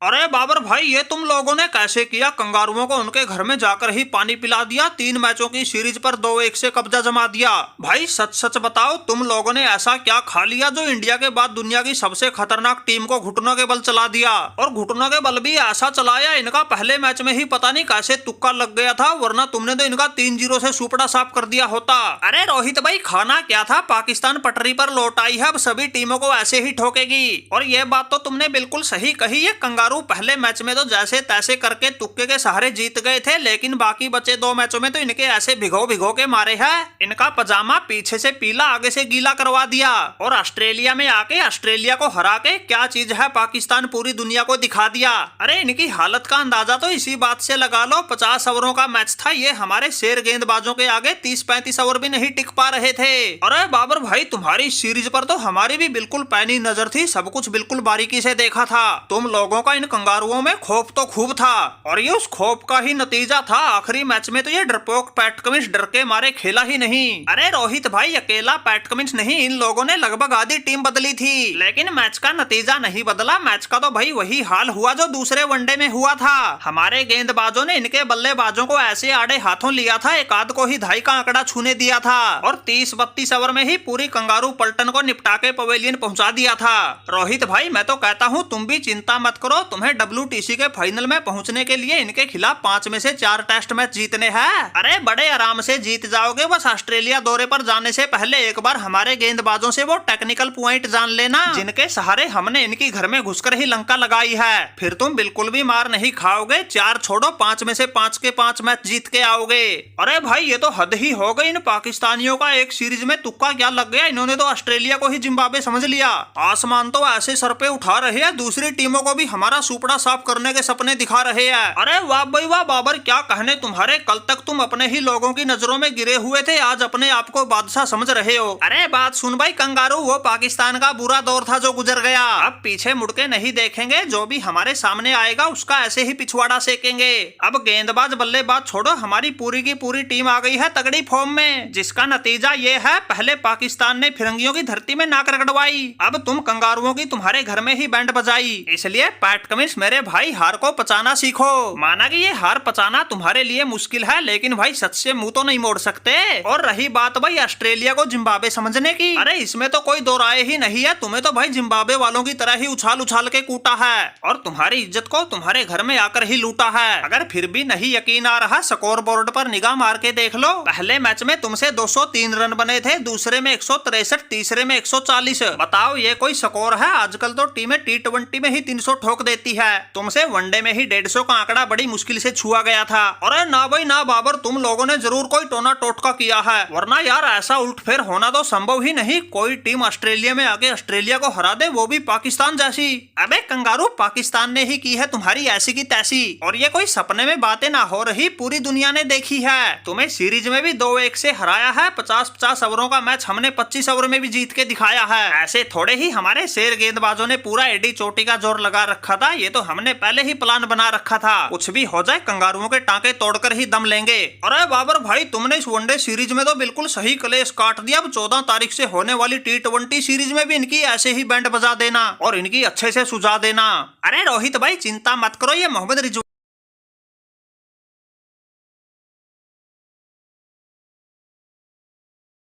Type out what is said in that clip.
अरे बाबर भाई, ये तुम लोगों ने कैसे किया? कंगारुओं को उनके घर में जाकर ही पानी पिला दिया, 3 मैचों की सीरीज पर 2-1 से कब्जा जमा दिया। भाई सच सच बताओ, तुम लोगों ने ऐसा क्या खा लिया जो इंडिया के बाद दुनिया की सबसे खतरनाक टीम को घुटनों के बल चला दिया? और घुटनों के बल भी ऐसा चलाया, इनका पहले मैच में ही पता नहीं कैसे तुक्का लग गया था, वरना तुमने तो इनका 3-0 से सुपड़ा साफ कर दिया होता। अरे रोहित भाई, खाना क्या था? पाकिस्तान पटरी पर लौट आई है, अब सभी टीमों को ऐसे ही ठोकेगी। और ये बात तो तुमने बिल्कुल सही कही है। कंगारू पहले मैच में तो जैसे तैसे करके तुक्के के सहारे जीत गए थे, लेकिन बाकी बचे 2 मैचों में तो इनके ऐसे भिगो भिगो के मारे हैं। इनका पजामा पीछे से पीला, आगे से गीला करवा दिया। और ऑस्ट्रेलिया में आके ऑस्ट्रेलिया को हरा के क्या चीज है पाकिस्तान पूरी दुनिया को दिखा दिया। अरे इनकी हालत का अंदाजा तो इसी बात से लगा लो, 50 ओवरों का मैच था, ये हमारे शेर गेंदबाजों के आगे 30-35 ओवर भी नहीं टिक पा रहे थे। अरे बाबर भाई, तुम्हारी सीरीज पर तो हमारी भी बिल्कुल पैनी नजर थी, सब कुछ बिल्कुल बारीकी से देखा था। तुम लोगों का इन कंगारुओं में खौफ तो खूब था, और ये उस खौफ का ही नतीजा था। आखिरी मैच में तो ये डरपोक पैट कमिंस डर के मारे खेला ही नहीं। अरे रोहित भाई, अकेला पैट कमिंस नहीं, इन लोगों ने लगभग आधी टीम बदली थी, लेकिन मैच का नतीजा नहीं बदला। मैच का तो भाई वही हाल हुआ जो दूसरे वनडे में हुआ था। हमारे गेंदबाजों ने इनके बल्लेबाजों को ऐसे आड़े हाथों लिया था, एक आध को ही 2.5 का आंकड़ा छूने दिया था, और 30-32 ओवर में ही पूरी कंगारू पलटन को निपटा के पवेलियन पहुंचा दिया था। रोहित भाई, मैं तो कहता हूँ तुम भी चिंता मत करो, तुम्हें WTC के फाइनल में पहुंचने के लिए इनके खिलाफ 5 में से 4 टेस्ट मैच जीतने हैं। अरे बड़े आराम से जीत जाओगे, बस ऑस्ट्रेलिया दौरे पर जाने से पहले एक बार हमारे गेंदबाजों से वो टेक्निकल पॉइंट जान लेना, जिनके सहारे हमने इनकी घर में घुसकर ही लंका लगाई है। फिर तुम बिल्कुल भी मार नहीं खाओगे, 4 छोड़ो 5 में से 5 के 5 मैच जीत के आओगे। अरे भाई, ये तो हद ही हो गई इन पाकिस्तानियों का, एक सीरीज में तुक्का क्या लग गया, इन्होंने तो ऑस्ट्रेलिया को ही जिम्बाब्वे समझ लिया। आसमान तो ऐसे सर पे उठा रहे हैं, दूसरी टीमों को भी हमारा सुपड़ा साफ करने के सपने दिखा रहे हैं। अरे वाह भाई वाह बाबर, क्या कहने तुम्हारे, कल तक तुम अपने ही लोगों की नजरों में गिरे हुए थे, आज अपने आप को बादशाह समझ रहे हो। अरे बात सुन भाई कंगारू, वो पाकिस्तान का बुरा दौर था जो गुजर गया, अब पीछे मुड़ के नहीं देखेंगे, जो भी हमारे सामने आएगा उसका ऐसे ही पिछवाड़ा सेकेंगे। अब गेंदबाज बल्लेबाज छोड़ो, हमारी पूरी की पूरी टीम आ गई है तगड़ी फॉर्म में, जिसका नतीजा ये है, पहले पाकिस्तान ने फिरंगियों की धरती में नाक रगड़वाई, अब तुम कंगारुओं की तुम्हारे घर में ही बैंड बजाई। इसलिए पैट कमिंस मेरे भाई, हार को पचाना सीखो। माना कि ये हार पचाना तुम्हारे लिए मुश्किल है, लेकिन भाई सच से मुंह तो नहीं मोड़ सकते। और रही बात भाई ऑस्ट्रेलिया को जिम्बाब्वे समझने की, अरे इसमें तो कोई दो राय ही नहीं है, तुम्हें तो भाई जिम्बाब्वे वालों की तरह ही उछाल उछाल के कूटा है, और तुम्हारी इज्जत को तुम्हारे घर में आकर ही लूटा है। अगर फिर भी नहीं यकीन आ रहा, स्कोर बोर्ड पर निगाह मार के देख लो, पहले मैच में तुमसे 203 रन बने थे, दूसरे में 163, तीसरे में 140। बताओ ये कोई स्कोर है? आजकल तो टीमें T20 में ही 300 ठोक देती है, तुमसे वनडे में ही 150 का आंकड़ा बड़ी मुश्किल से छुआ गया था। अरे ना भाई ना बाबर, तुम लोगों ने जरूर कोई टोना टोटका किया है, वरना यार ऐसा उल्टफेर होना तो संभव ही नहीं। कोई टीम ऑस्ट्रेलिया में आके ऑस्ट्रेलिया को हरा दे, वो भी पाकिस्तान जैसी। अबे कंगारू, पाकिस्तान ने ही की है तुम्हारी ऐसी की तैसी, और ये कोई सपने में बातें ना हो रही, पूरी दुनिया ने देखी है। तुम्हें सीरीज में भी 2-1 से हराया है, 50-50 ओवरों का मैच हमने 25 ओवर में भी जीत के दिखाया है। ऐसे थोड़े ही हमारे शेर गेंदबाजों ने पूरा एडी चोटी का जोर लगा रखा था, ये तो हमने पहले ही प्लान बना रखा था, कुछ भी हो जाए कंगारुओं के टांके तोड़कर ही दम लेंगे। अरे बाबर भाई, तुमने इस वनडे सीरीज में तो बिल्कुल सही कलेश काट दिया, अब 14 तारीख से होने वाली T20 सीरीज में भी इनकी ऐसे ही बैंड बजा देना और इनकी अच्छे से सुझा देना। अरे रोहित भाई चिंता मत करो, ये मोहम्मद रिजवान